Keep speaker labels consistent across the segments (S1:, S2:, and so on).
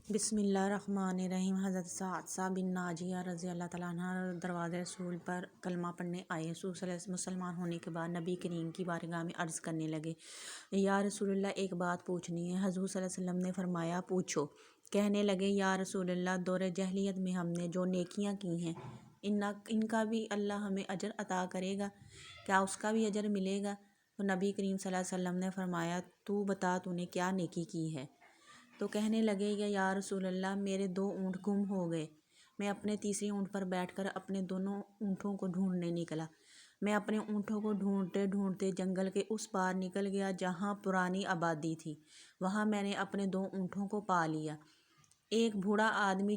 S1: بسم اللہ الرحمن الرحیم۔ حضرت سعد بن ناجیہ رضی اللہ تعالیٰ عنہ دروازہ رسول پر کلمہ پڑھنے آئے۔ رسول صلی اللہ علیہ وسلم مسلمان ہونے کے بعد نبی کریم کی بارگاہ میں عرض کرنے لگے، یا رسول اللہ ایک بات پوچھنی ہے۔ حضور صلی اللہ علیہ وسلم نے فرمایا، پوچھو۔ کہنے لگے، یا رسول اللہ دور جاہلیت میں ہم نے جو نیکیاں کی ہیں ان کا بھی اللہ ہمیں اجر عطا کرے گا، کیا اس کا بھی اجر ملے گا؟ تو نبی کریم صلی اللہ علیہ وسلم نے فرمایا، تو بتا تو نے کیا نیکی کی ہے؟ تو کہنے لگے کہ یا رسول اللہ میرے 2 اونٹ گم ہو گئے۔ میں اپنے تیسری اونٹ پر بیٹھ کر اپنے دونوں اونٹوں کو ڈھونڈنے نکلا۔ میں اپنے اونٹوں کو ڈھونڈتے ڈھونڈتے جنگل کے اس پار نکل گیا جہاں پرانی آبادی تھی۔ وہاں میں نے اپنے 2 اونٹوں کو پا لیا۔ ایک بوڑھا آدمی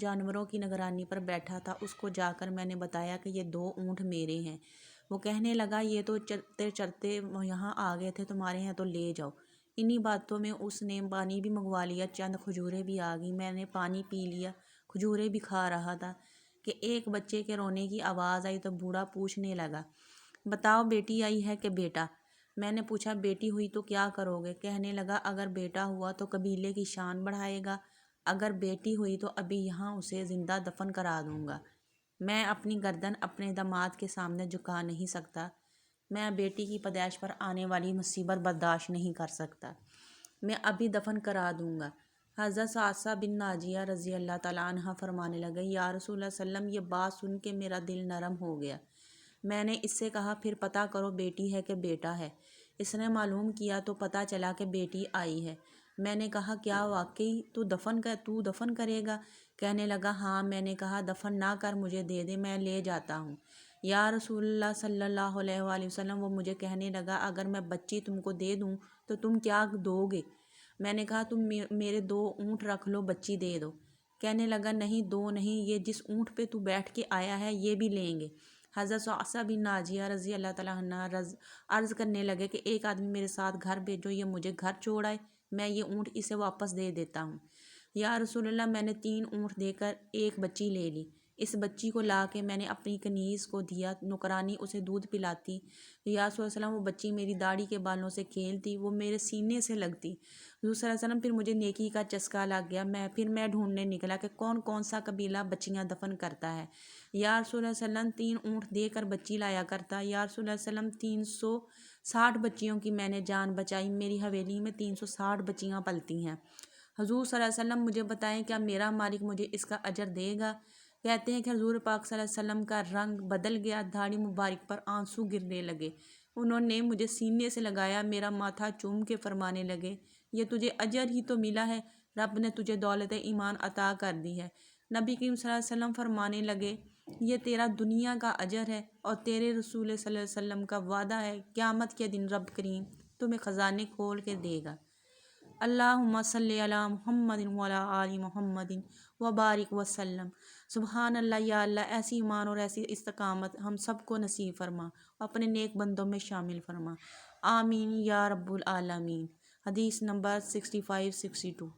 S1: جانوروں کی نگرانی پر بیٹھا تھا، اس کو جا کر میں نے بتایا کہ یہ 2 اونٹ میرے ہیں۔ وہ کہنے لگا، یہ تو چرتے چرتے یہاں آ گئے تھے، تمہارے ہیں تو لے جاؤ۔ انہی باتوں میں اس نے پانی بھی منگوا لیا، چند کھجوریں بھی آ گئیں۔ میں نے پانی پی لیا، کھجوریں بھی کھا رہا تھا کہ ایک بچے کے رونے کی آواز آئی تو بوڑھا پوچھنے لگا، بتاؤ بیٹی آئی ہے کہ بیٹا؟ میں نے پوچھا، بیٹی ہوئی تو کیا کرو گے؟ کہنے لگا، اگر بیٹا ہوا تو قبیلے کی شان بڑھائے گا، اگر بیٹی ہوئی تو ابھی یہاں اسے زندہ دفن کرا دوں گا۔ میں اپنی گردن اپنے داماد کے سامنے جھکا نہیں سکتا، میں بیٹی کی پیدائش پر آنے والی مصیبت برداشت نہیں کر سکتا، میں ابھی دفن کرا دوں گا۔ حضرت سعد بن ناجیہ رضی اللہ تعالیٰ عنہ فرمانے لگے، یا رسول اللہ صلی اللہ علیہ وسلم یہ بات سن کے میرا دل نرم ہو گیا۔ میں نے اس سے کہا، پھر پتہ کرو بیٹی ہے کہ بیٹا ہے۔ اس نے معلوم کیا تو پتہ چلا کہ بیٹی آئی ہے۔ میں نے کہا، کیا واقعی تو دفن کرے گا؟ کہنے لگا، ہاں۔ میں نے کہا، دفن نہ کر مجھے دے دے، میں لے جاتا ہوں۔ یا رسول اللہ صلی اللہ علیہ وآلہ وسلم، وہ مجھے کہنے لگا، اگر میں بچی تم کو دے دوں تو تم کیا دو گے؟ میں نے کہا، تم میرے 2 اونٹ رکھ لو، بچی دے دو۔ کہنے لگا، نہیں 2 نہیں، یہ جس اونٹ پہ تو بیٹھ کے آیا ہے یہ بھی لیں گے۔ حضرت سعد بن ناجیہ رضی اللہ تعالیٰ عنہ عرض کرنے لگے کہ ایک آدمی میرے ساتھ گھر بھیجو، یہ مجھے گھر چھوڑ آئے، میں یہ اونٹ اسے واپس دے دیتا ہوں۔ یا رسول اللہ میں نے 3 اونٹ دے کر ایک بچی لے لی۔ اس بچی کو لا کے میں نے اپنی کنیز کو دیا، نوکرانی اسے دودھ پلاتی۔ یا رسول اللہ صلی اللہ علیہ وسلم وہ بچی میری داڑھی کے بالوں سے کھیلتی، وہ میرے سینے سے لگتی۔ حضور صلی اللہ علیہ وسلم پھر مجھے نیکی کا چسکا لگ گیا، میں ڈھونڈنے نکلا کہ کون کون سا قبیلہ بچیاں دفن کرتا ہے۔ یا رسول اللہ صلی اللہ علیہ وسلم 3 اونٹ دے کر بچی لایا کرتا۔ یا رسول اللہ صلی اللہ علیہ وسلم 360 بچیوں کی میں نے جان بچائی، میری حویلی میں 360 بچیاں پلتی ہیں۔ حضور صلی اللہ علیہ وسلم مجھے بتائیں، کیا میرا مالک مجھے اس کا اجر دے گا؟ کہتے ہیں کہ حضور پاک صلی اللہ علیہ وسلم کا رنگ بدل گیا، داڑھی مبارک پر آنسو گرنے لگے۔ انہوں نے مجھے سینے سے لگایا، میرا ماتھا چوم کے فرمانے لگے، یہ تجھے اجر ہی تو ملا ہے، رب نے تجھے دولت ایمان عطا کر دی ہے۔ نبی کریم صلی اللہ علیہ وسلم فرمانے لگے، یہ تیرا دنیا کا اجر ہے اور تیرے رسول صلی اللہ علیہ وسلم کا وعدہ ہے، قیامت کے دن رب کریم تمہیں خزانے کھول کے دے گا۔ اللہم صلی علی محمد وعلی آل محمد وبارک وسلم۔ سبحان اللہ، یا اللہ ایسی ایمان اور ایسی استقامت ہم سب کو نصیب فرما، اپنے نیک بندوں میں شامل فرما، آمین یا رب العالمین۔ حدیث نمبر 6562۔